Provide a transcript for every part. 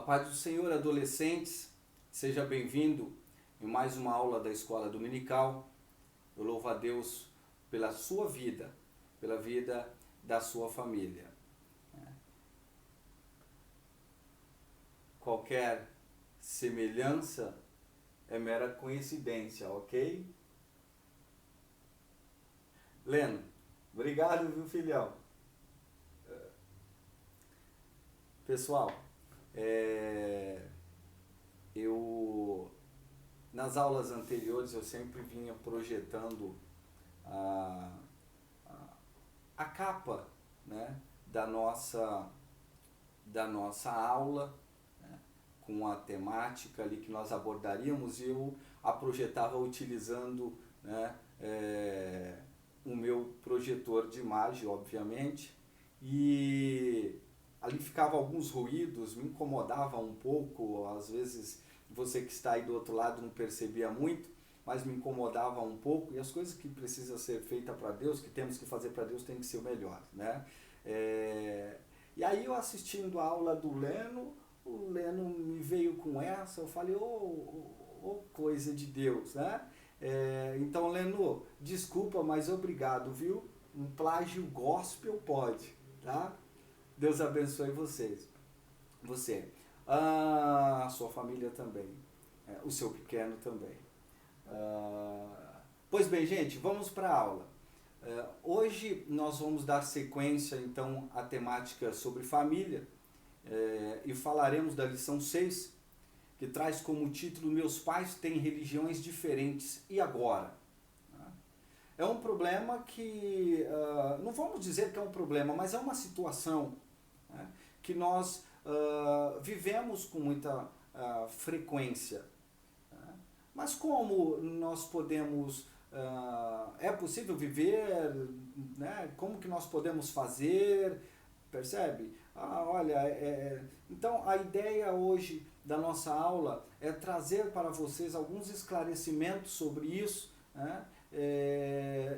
paz do Senhor, adolescentes, seja bem-vindo em mais uma aula da Escola Dominical. Eu louvo a Deus pela sua vida, pela vida da sua família. Qualquer semelhança é mera coincidência, ok? Leno, obrigado, viu, filhão? Pessoal, eu nas aulas anteriores eu sempre vinha projetando a capa, né, da nossa aula, né, com a temática ali que nós abordaríamos, e eu a projetava utilizando, né, o meu projetor de imagem, obviamente, e ali ficava alguns ruídos, me incomodava um pouco, às vezes você que está aí do outro lado não percebia muito, mas me incomodava um pouco, e as coisas que precisam ser feitas para Deus, que temos que fazer para Deus, tem que ser o melhor, né? E aí eu assistindo a aula do Leno, o Leno me veio com essa, eu falei, coisa de Deus, né? Então, Leno, desculpa, mas obrigado, viu? Um plágio gospel pode, tá? Deus abençoe você, a sua família também, o seu pequeno também. Pois bem, gente, vamos para a aula. Hoje nós vamos dar sequência, então, à temática sobre família, e falaremos da lição 6, que traz como título Meus pais têm religiões diferentes, e agora? É um problema que, não vamos dizer que é um problema, mas é uma situação, né, que nós vivemos com muita frequência. Né? Mas como nós podemos, é possível viver, né? Como que nós podemos fazer, percebe? Então a ideia hoje da nossa aula é trazer para vocês alguns esclarecimentos sobre isso, né?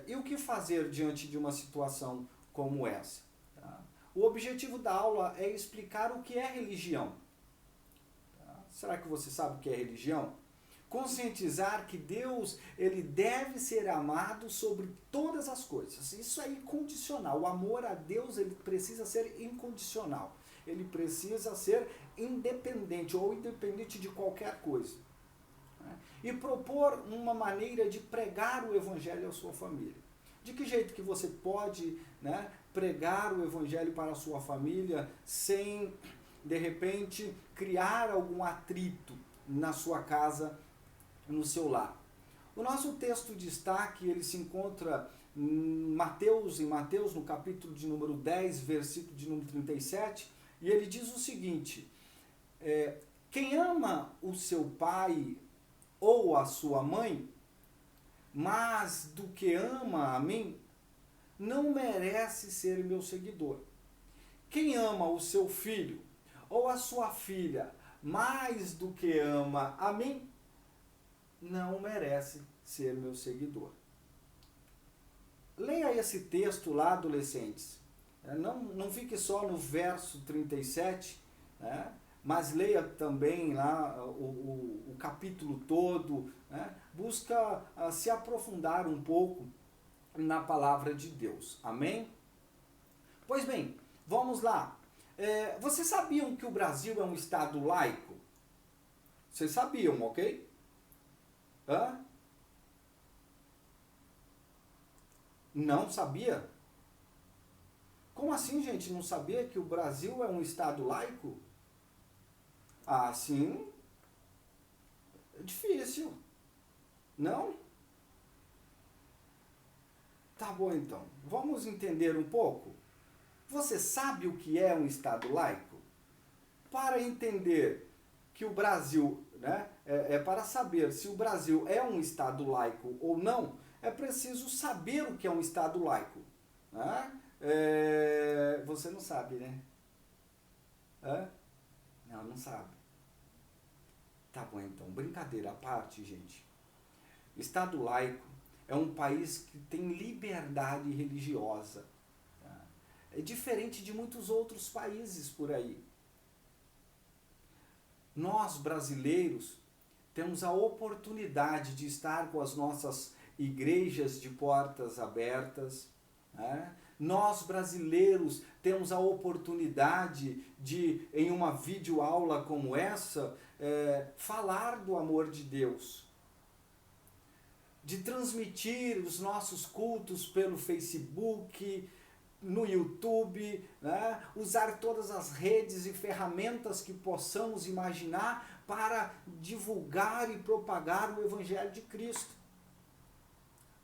E o que fazer diante de uma situação como essa? Tá? O objetivo da aula é explicar o que é religião. Tá? Será que você sabe o que é religião? Conscientizar que Deus, ele deve ser amado sobre todas as coisas. Isso é incondicional. O amor a Deus, ele precisa ser incondicional. Ele precisa ser independente ou independente de qualquer coisa. E propor uma maneira de pregar o evangelho à sua família. De que jeito que você pode, né, pregar o evangelho para a sua família sem, de repente, criar algum atrito na sua casa, no seu lar? O nosso texto de destaque, ele se encontra em Mateus, no capítulo de número 10, versículo de número 37, e ele diz o seguinte: quem ama o seu pai ou a sua mãe, mas do que ama a mim, não merece ser meu seguidor. Quem ama o seu filho ou a sua filha mais do que ama a mim, não merece ser meu seguidor. Leia esse texto lá, adolescentes. Não fique só no verso 37, né? Mas leia também lá o capítulo todo, né? Busca se aprofundar um pouco na palavra de Deus. Amém? Pois bem, vamos lá. Vocês sabiam que o Brasil é um estado laico? Vocês sabiam, ok? Não sabia? Como assim, gente? Não sabia que o Brasil é um estado laico? Sim. É difícil. Não? Tá bom, então. Vamos entender um pouco? Você sabe o que é um estado laico? Para entender que o Brasil, né, para saber se o Brasil é um estado laico ou não, é preciso saber o que é um estado laico. Né? Você não sabe, né? Não sabe. Tá bom, então. Brincadeira à parte, gente. Estado laico é um país que tem liberdade religiosa. É diferente de muitos outros países por aí. Nós, brasileiros, temos a oportunidade de estar com as nossas igrejas de portas abertas, né? Nós, brasileiros, temos a oportunidade de, em uma videoaula como essa, falar do amor de Deus, de transmitir os nossos cultos pelo Facebook, no YouTube, né? Usar todas as redes e ferramentas que possamos imaginar para divulgar e propagar o Evangelho de Cristo.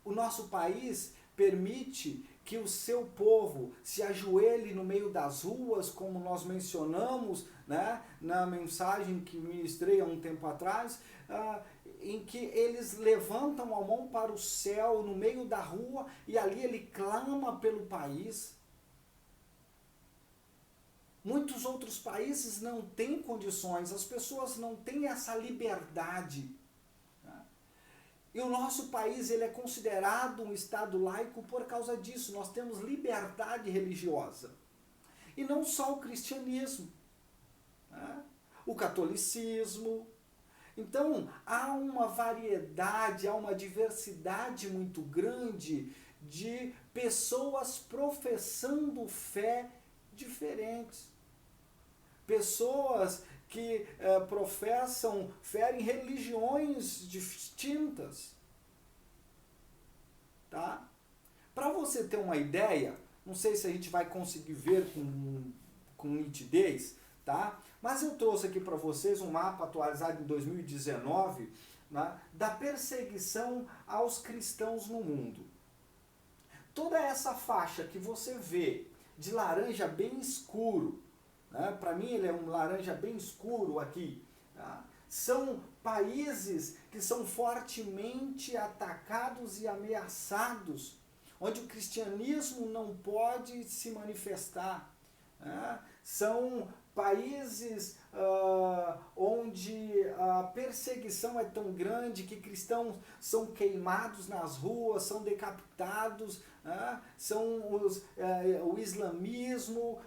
O nosso país permite que o seu povo se ajoelhe no meio das ruas, como nós mencionamos, né, na mensagem que ministrei há um tempo atrás, em que eles levantam a mão para o céu no meio da rua e ali ele clama pelo país. Muitos outros países não têm condições, as pessoas não têm essa liberdade. E o nosso país ele é considerado um estado laico por causa disso. Nós temos liberdade religiosa. E não só o cristianismo, né? O catolicismo. Então, há uma variedade, há uma diversidade muito grande de pessoas professando fé diferentes. Pessoas que professam fé em religiões distintas. Tá? Para você ter uma ideia, não sei se a gente vai conseguir ver com nitidez, tá? Mas eu trouxe aqui para vocês um mapa atualizado em 2019, né, da perseguição aos cristãos no mundo. Toda essa faixa que você vê de laranja bem escuro, né? Para mim ele é um laranja bem escuro aqui, tá? São países que são fortemente atacados e ameaçados, onde o cristianismo não pode se manifestar, né? São países onde a perseguição é tão grande que cristãos são queimados nas ruas, são decapitados, são o islamismo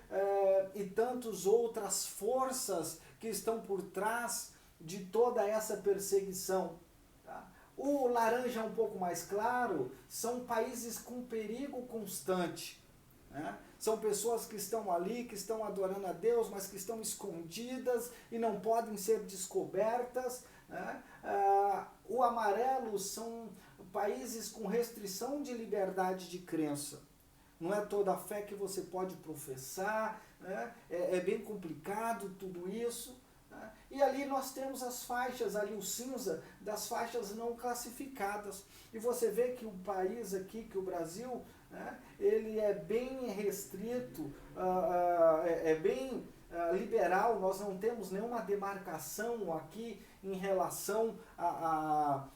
e tantas outras forças que estão por trás de toda essa perseguição. Tá? O laranja um pouco mais claro são países com perigo constante. Né? São pessoas que estão ali, que estão adorando a Deus, mas que estão escondidas e não podem ser descobertas. Né? O amarelo são países com restrição de liberdade de crença. Não é toda a fé que você pode professar, né? É bem complicado tudo isso. Né? E ali nós temos as faixas, ali o cinza das faixas não classificadas. E você vê que o país aqui, que o Brasil, né, ele é bem restrito, é bem liberal, nós não temos nenhuma demarcação aqui em relação a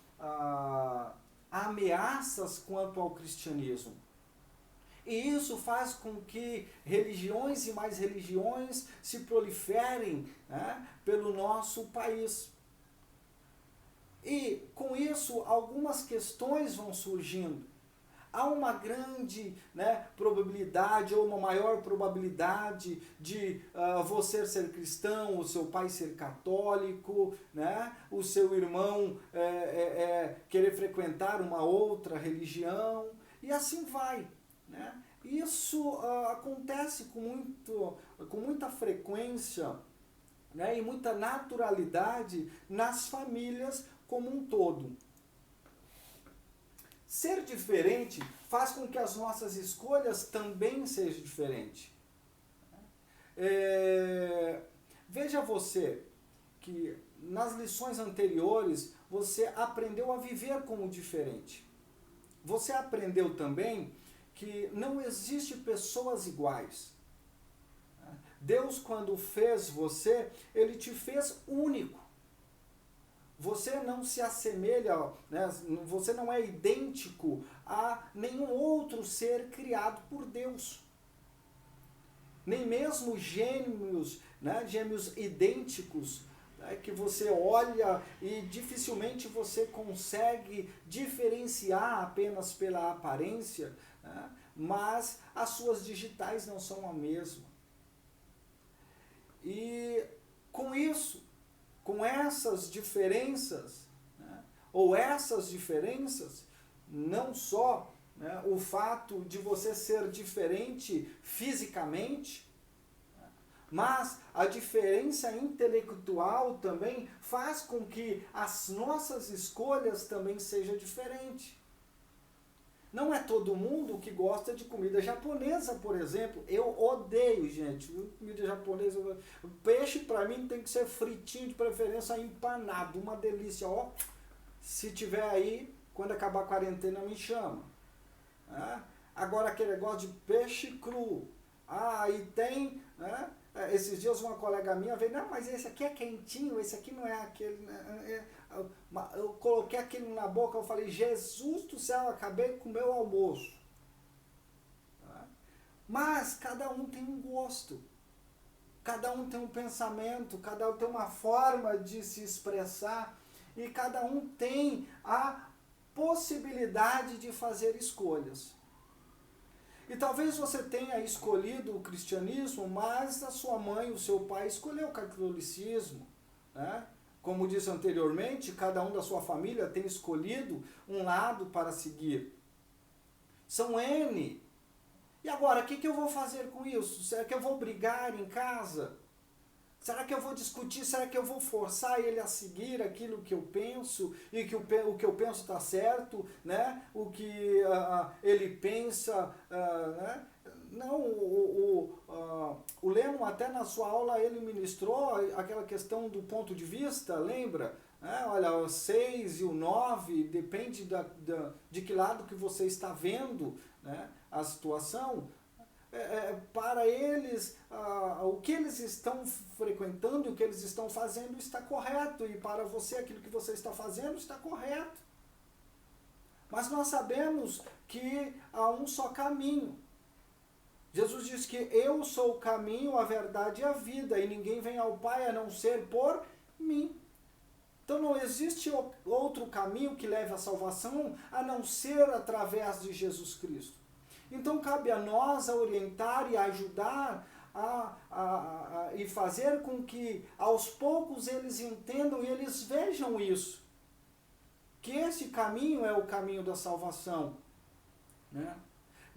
ameaças quanto ao cristianismo. E isso faz com que religiões e mais religiões se proliferem, né, pelo nosso país. E com isso algumas questões vão surgindo. Há uma grande, né, probabilidade ou uma maior probabilidade de você ser cristão, o seu pai ser católico, né, o seu irmão querer frequentar uma outra religião e assim vai. Né? Isso acontece com muita frequência, né, e muita naturalidade nas famílias como um todo. Ser diferente faz com que as nossas escolhas também sejam diferentes. Veja você que nas lições anteriores você aprendeu a viver como diferente. Você aprendeu também que não existe pessoas iguais. Deus, quando fez você, Ele te fez único. Você não se assemelha, né, você não é idêntico a nenhum outro ser criado por Deus. Nem mesmo gêmeos, né, gêmeos idênticos, né, que você olha e dificilmente você consegue diferenciar apenas pela aparência, né, mas as suas digitais não são a mesma. E com isso, são essas diferenças, né? Ou essas diferenças, não só, né, o fato de você ser diferente fisicamente, mas a diferença intelectual também faz com que as nossas escolhas também sejam diferentes. Não é todo mundo que gosta de comida japonesa, por exemplo. Eu odeio, gente, comida japonesa. Peixe para mim tem que ser fritinho, de preferência empanado, uma delícia. Ó, se tiver aí, quando acabar a quarentena, me chama. Agora aquele negócio de peixe cru. E tem, né? Esses dias uma colega minha veio, não, mas esse aqui é quentinho, esse aqui não é aquele. Eu coloquei aquilo na boca, eu falei, Jesus do céu, eu acabei com o meu almoço. Mas cada um tem um gosto, cada um tem um pensamento, cada um tem uma forma de se expressar e cada um tem a possibilidade de fazer escolhas. E talvez você tenha escolhido o cristianismo, mas a sua mãe, o seu pai escolheu o catolicismo, né? Como disse anteriormente, cada um da sua família tem escolhido um lado para seguir. São N. E agora, o que eu vou fazer com isso? Será que eu vou brigar em casa? Será que eu vou discutir? Será que eu vou forçar ele a seguir aquilo que eu penso e que o que eu penso está certo, né? O que ele pensa, né? Não, o Lennon até na sua aula ele ministrou aquela questão do ponto de vista, lembra? Olha, o 6 e o 9, depende de que lado que você está vendo, né, a situação. Para eles, o que eles estão frequentando e o que eles estão fazendo está correto, e para você aquilo que você está fazendo está correto. Mas nós sabemos que há um só caminho. Jesus diz que eu sou o caminho, a verdade e a vida, e ninguém vem ao Pai a não ser por mim. Então não existe outro caminho que leve à salvação a não ser através de Jesus Cristo. Então cabe a nós a orientar e a ajudar e fazer com que aos poucos eles entendam e eles vejam isso. Que esse caminho é o caminho da salvação, né?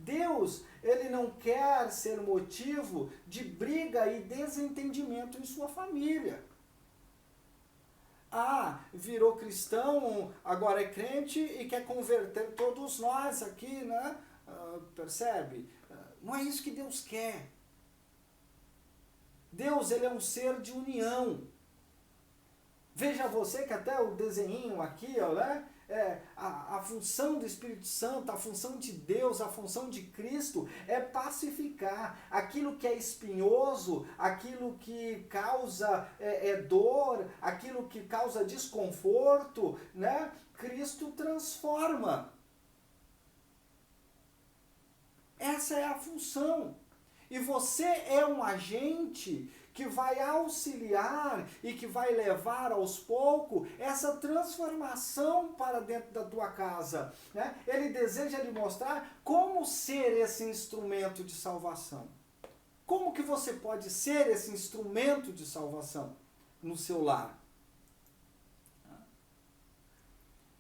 Deus, ele não quer ser motivo de briga e desentendimento em sua família. Virou cristão, agora é crente e quer converter todos nós aqui, né? Percebe? Não é isso que Deus quer. Deus, ele é um ser de união. Veja você que até o desenhinho aqui, né? A função do Espírito Santo, a função de Deus, a função de Cristo é pacificar aquilo que é espinhoso, aquilo que causa dor, aquilo que causa desconforto, né? Cristo transforma. Essa é a função. E você é um agente que vai auxiliar e que vai levar aos poucos essa transformação para dentro da tua casa, né? Ele deseja lhe mostrar como ser esse instrumento de salvação. Como que você pode ser esse instrumento de salvação no seu lar?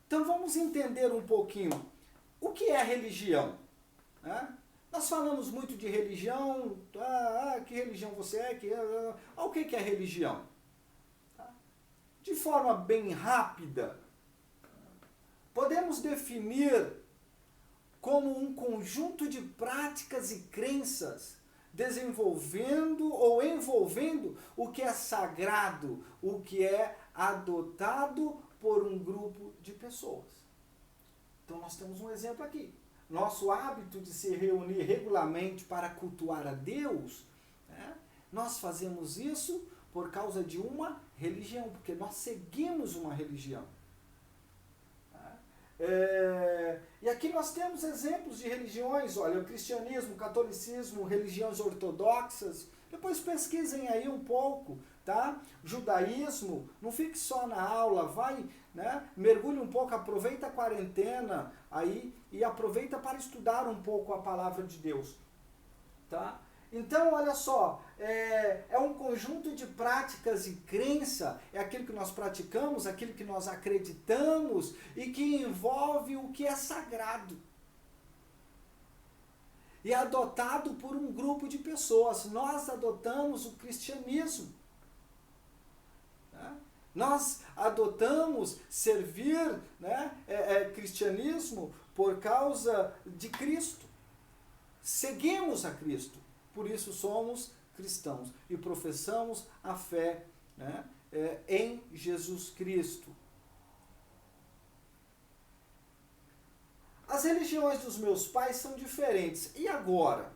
Então vamos entender um pouquinho o que é religião, né? Nós falamos muito de religião, que religião você é, o que é religião? De forma bem rápida, podemos definir como um conjunto de práticas e crenças desenvolvendo ou envolvendo o que é sagrado, o que é adotado por um grupo de pessoas. Então nós temos um exemplo aqui. Nosso hábito de se reunir regularmente para cultuar a Deus, né? Nós fazemos isso por causa de uma religião, porque nós seguimos uma religião. E aqui nós temos exemplos de religiões, olha, o cristianismo, o catolicismo, religiões ortodoxas. Depois pesquisem aí um pouco, tá? Judaísmo, não fique só na aula, vai, né? Mergulhe um pouco, aproveita a quarentena aí e aproveita para estudar um pouco a palavra de Deus, tá? Então, olha só, é um conjunto de práticas e crença, é aquilo que nós praticamos, aquilo que nós acreditamos e que envolve o que é sagrado. E é adotado por um grupo de pessoas. Nós adotamos o cristianismo. Né? Nós adotamos servir, né, cristianismo por causa de Cristo. Seguimos a Cristo. Por isso somos cristãos e professamos a fé, né, em Jesus Cristo. As religiões dos meus pais são diferentes. E agora?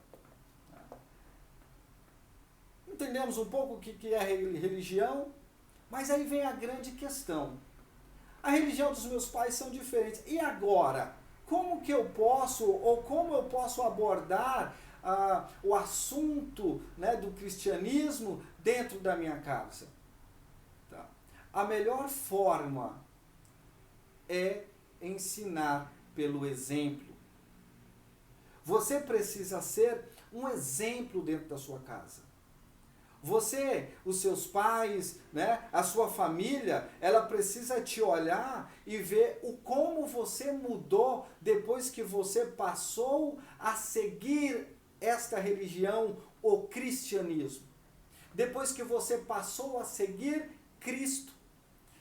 Entendemos um pouco o que é religião, mas aí vem a grande questão. A religião dos meus pais são diferentes. E agora? Como que eu posso, ou como eu posso abordar o assunto, né, do cristianismo dentro da minha casa? Tá. A melhor forma é ensinar pelo exemplo. Você precisa ser um exemplo dentro da sua casa. Você, os seus pais, né, a sua família, ela precisa te olhar e ver o como você mudou depois que você passou a seguir esta religião, o cristianismo. Depois que você passou a seguir Cristo.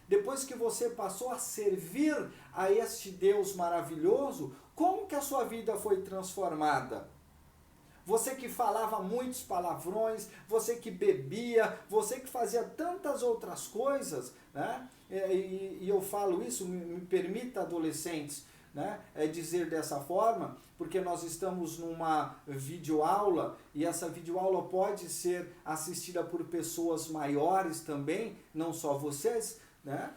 Depois que você passou a servir a este Deus maravilhoso, como que a sua vida foi transformada? Você que falava muitos palavrões, você que bebia, você que fazia tantas outras coisas, né? E eu falo isso, me permita, adolescentes, né, dizer dessa forma, porque nós estamos numa videoaula e essa videoaula pode ser assistida por pessoas maiores também, não só vocês, né?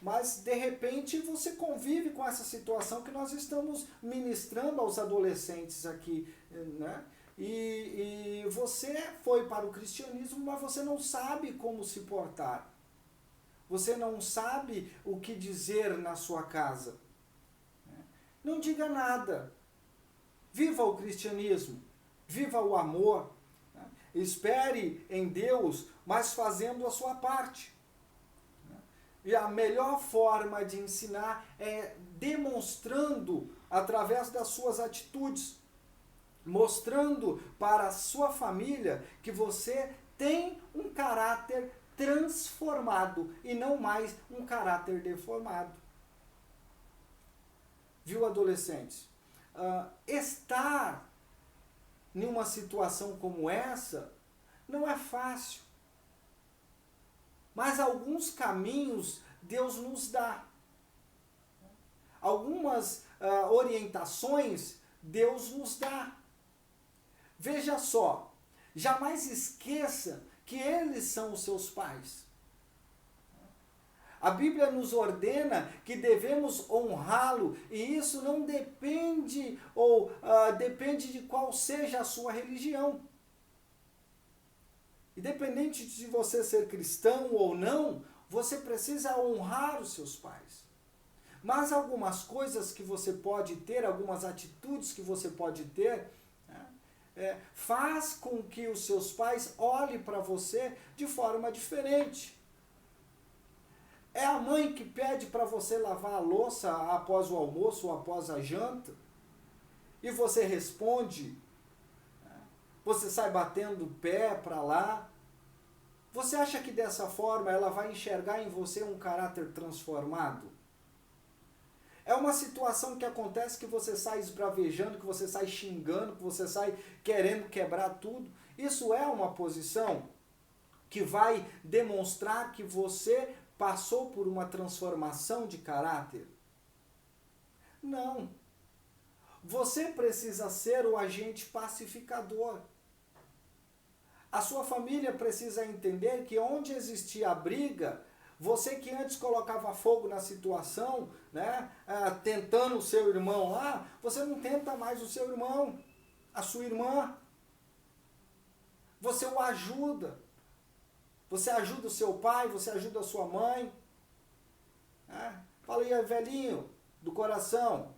Mas de repente você convive com essa situação que nós estamos ministrando aos adolescentes aqui, né? E você foi para o cristianismo, mas você não sabe como se portar. Você não sabe o que dizer na sua casa. Não diga nada. Viva o cristianismo. Viva o amor. Espere em Deus, mas fazendo a sua parte. E a melhor forma de ensinar é demonstrando através das suas atitudes, mostrando para a sua família que você tem um caráter transformado e não mais um caráter deformado. Viu, adolescentes? Estar em uma situação como essa não é fácil. Mas alguns caminhos Deus nos dá. Algumas orientações Deus nos dá. Veja só, jamais esqueça que eles são os seus pais. A Bíblia nos ordena que devemos honrá-lo, e isso não depende, depende de qual seja a sua religião. Independente de você ser cristão ou não, você precisa honrar os seus pais. Mas algumas coisas que você pode ter, algumas atitudes que você pode ter, né, faz com que os seus pais olhem para você de forma diferente. É a mãe que pede para você lavar a louça após o almoço ou após a janta, e você responde, você sai batendo o pé para lá. Você acha que dessa forma ela vai enxergar em você um caráter transformado? É uma situação que acontece que você sai esbravejando, que você sai xingando, que você sai querendo quebrar tudo. Isso é uma posição que vai demonstrar que você passou por uma transformação de caráter? Não. Você precisa ser o agente pacificador. A sua família precisa entender que onde existia a briga, você que antes colocava fogo na situação, né, tentando o seu irmão lá, você não tenta mais o seu irmão, a sua irmã. Você o ajuda. Você ajuda o seu pai, você ajuda a sua mãe. Fala aí, velhinho do coração,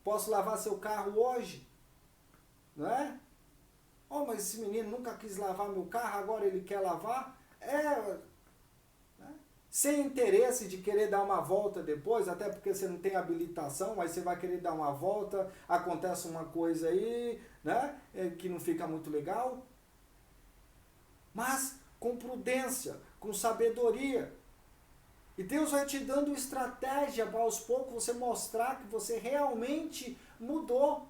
posso lavar seu carro hoje? Não é? Oh, mas esse menino nunca quis lavar meu carro, agora ele quer lavar? Né? Sem interesse de querer dar uma volta depois, até porque você não tem habilitação, mas você vai querer dar uma volta, acontece uma coisa aí, né, que não fica muito legal. Mas com prudência, com sabedoria. E Deus vai te dando estratégia para aos poucos você mostrar que você realmente mudou.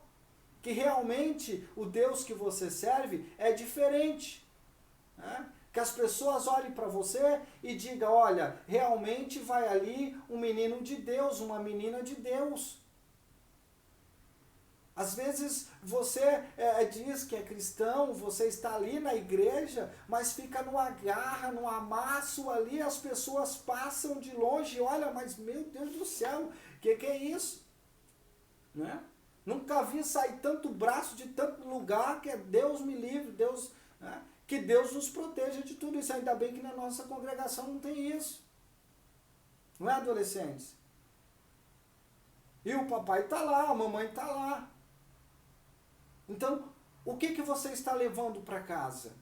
Que realmente o Deus que você serve é diferente. Né? Que as pessoas olhem para você e digam, olha, realmente vai ali um menino de Deus, uma menina de Deus. Às vezes você diz que é cristão, você está ali na igreja, mas fica numa garra, num amasso ali, as pessoas passam de longe e olham, mas meu Deus do céu, que é isso? Né? Nunca vi sair tanto braço de tanto lugar, que é Deus me livre, Deus, né? Que Deus nos proteja de tudo isso. Ainda bem que na nossa congregação não tem isso. Não é, adolescentes? E o papai está lá, a mamãe está lá. Então, o que você está levando para casa?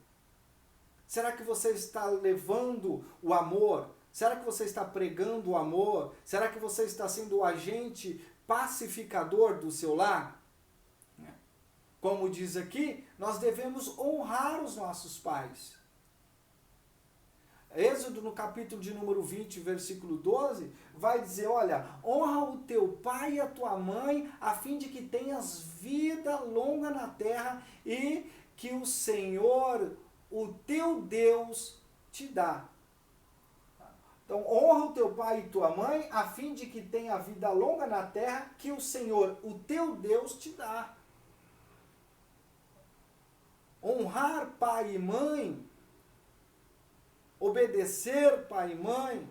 Será que você está levando o amor? Será que você está pregando o amor? Será que você está sendo o agente pacificador do seu lar? Como diz aqui, nós devemos honrar os nossos pais. Êxodo, no capítulo de número 20, versículo 12, vai dizer, olha, honra o teu pai e a tua mãe, a fim de que tenhas vida longa na terra e que o Senhor, o teu Deus, te dá. Então, honra o teu pai e tua mãe, a fim de que tenha vida longa na terra, que o Senhor, o teu Deus, te dá. Honrar pai e mãe, obedecer pai e mãe,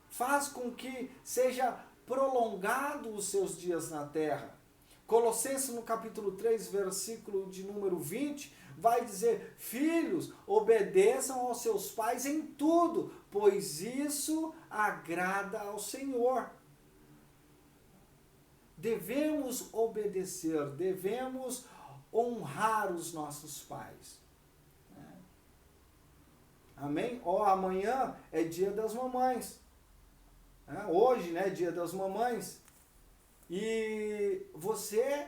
faz com que seja prolongado os seus dias na terra. Colossenses no capítulo 3, versículo de número 20, vai dizer, filhos, obedeçam aos seus pais em tudo, pois isso agrada ao Senhor. Devemos obedecer, devemos honrar os nossos pais. Amém? Amanhã é dia das mamães. Hoje, né, dia das mamães. E você,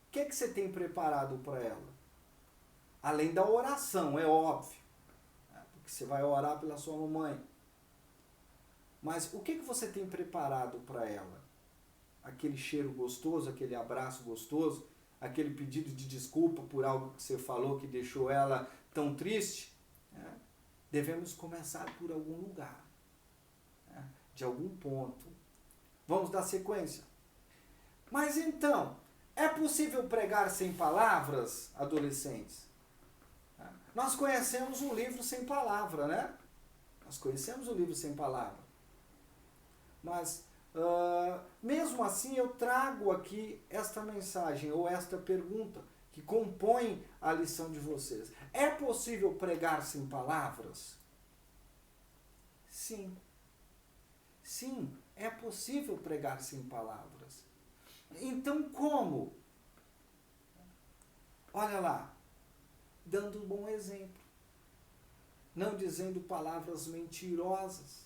o que você tem preparado para ela? Além da oração, é óbvio. Porque você vai orar pela sua mamãe. Mas o que você tem preparado para ela? Aquele cheiro gostoso, aquele abraço gostoso, aquele pedido de desculpa por algo que você falou que deixou ela tão triste? Devemos começar por algum lugar, de algum ponto. Vamos dar sequência. Mas então, é possível pregar sem palavras, adolescentes? Nós conhecemos um livro sem palavra, né? Nós conhecemos o livro sem palavra. Mas, mesmo assim, eu trago aqui esta mensagem ou esta pergunta que compõe a lição de vocês. É possível pregar sem palavras? Sim. Sim, é possível pregar sem palavras. Então, como? Olha lá, dando um bom exemplo. Não dizendo palavras mentirosas.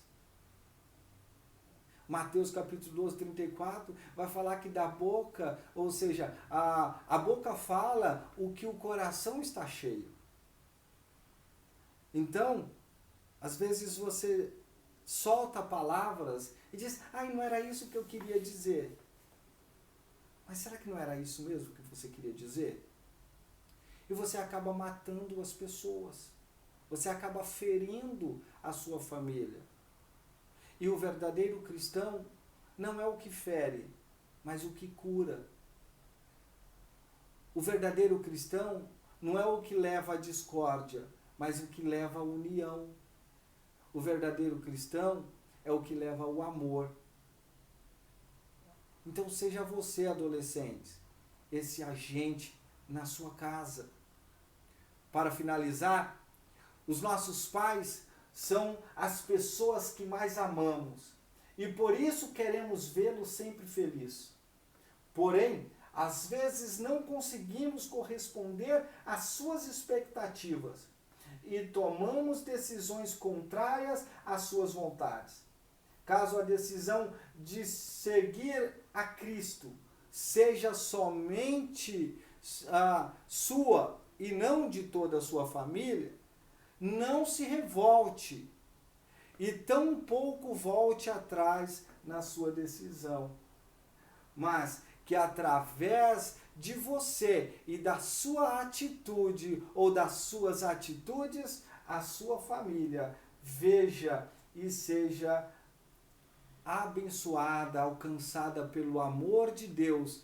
Mateus capítulo 12, 34, vai falar que da boca, ou seja, a boca fala o que o coração está cheio. Então, às vezes você solta palavras e diz, não era isso que eu queria dizer. Mas será que não era isso mesmo que você queria dizer? E você acaba matando as pessoas. Você acaba ferindo a sua família. E o verdadeiro cristão não é o que fere, mas o que cura. O verdadeiro cristão não é o que leva à discórdia, mas o que leva à união. O verdadeiro cristão é o que leva ao amor. Então seja você, adolescente, esse agente na sua casa. Para finalizar, os nossos pais são as pessoas que mais amamos e por isso queremos vê-los sempre feliz. Porém, Às vezes não conseguimos corresponder às suas expectativas e tomamos decisões contrárias às suas vontades. Caso a decisão de seguir a Cristo seja somente sua e não de toda a sua família, não se revolte e tampouco volte atrás na sua decisão, mas que através de você e da sua atitude ou das suas atitudes, a sua família veja e seja abençoada, alcançada pelo amor de Deus,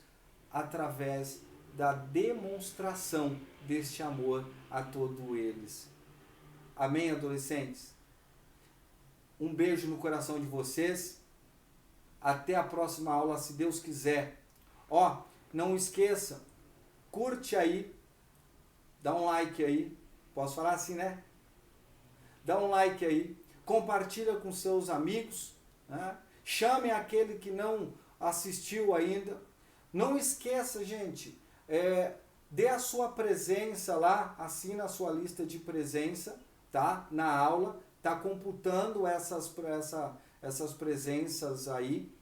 através da demonstração deste amor a todos eles. Amém, adolescentes? Um beijo no coração de vocês. Até a próxima aula, se Deus quiser. Ó, não esqueça, curte aí, dá um like aí. Posso falar assim, né? Dá um like aí, compartilha com seus amigos, né? Chame aquele que não assistiu ainda. Não esqueça, gente, dê a sua presença lá, assina a sua lista de presença, tá? Na aula, tá computando essas presenças aí,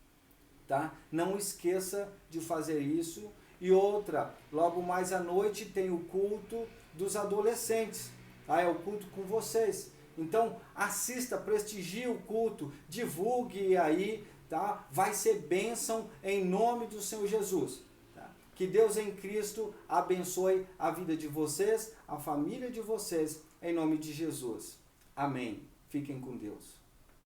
tá? Não esqueça de fazer isso. E outra, logo mais à noite tem o culto dos adolescentes, tá? É o culto com vocês. Então, assista, prestigie o culto, divulgue aí, tá? Vai ser bênção em nome do Senhor Jesus. Tá? Que Deus em Cristo abençoe a vida de vocês, a família de vocês, em nome de Jesus. Amém. Fiquem com Deus.